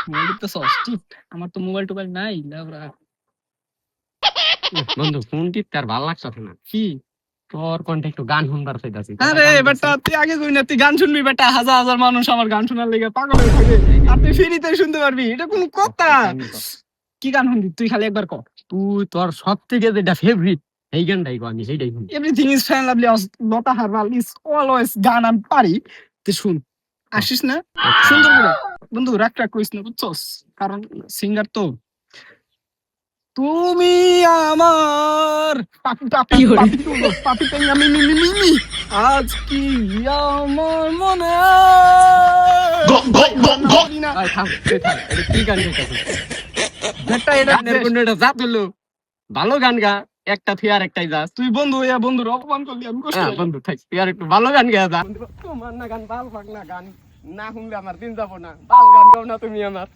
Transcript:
Mobile টিপতেছস? টিপ। আমার তো mobile টোবাইল নাই লাউরা। বন্ধু ফোন টিপতে আর ভালো লাগছে না। কি? তোর কণ্ঠে একটু গান শুনবার চাইতাছি। আরে বেটা তুই আগে কই না, তুই গান শুনবি বেটা, হাজার হাজার মানুষ আমার গান শোনার লেগে পাগল হয়ে থাকে, আর তুই ফ্রিতে শুনতে পারবি, এটা কোন কথা? কি গান শুনবি তুই খালি একবার ক। তুই তোর সব থেকে যেটা ফেভারিট এই গানটাই কো, আমি সেইটাই শুনি। Everything is fine lovely, Lata herbal is always গান আমি পারি। তুই শুন, আসিস না সুন্দর করে। বন্ধু রাগ রাগ করিস না বুঝছস, কারণ সিঙ্গার তো তুমি আমার। পাপি পাপি পাপি তুলো পাপি তাই আমি মিমি মিমি, আজ কি আমার মনে আয় থাম, তুই থাম। এটা কি গান গাইতাছিস? বেটা এটা গানের কোনো একটা জাত হলো। ভালো গান গা, একটা তুই আর একটাই যাস। তুই বন্ধু হইয়া বন্ধুর অপমান করলি, আমি কষ্ট হ্যাঁ বন্ধু থাক, তুই আর একটু ভালো গান গেয়া যা। তোমার না গান ভাল পাক না, গান না শুনলে আমার দিন যাবো না। ভালো গান গাও না তুমি আমার।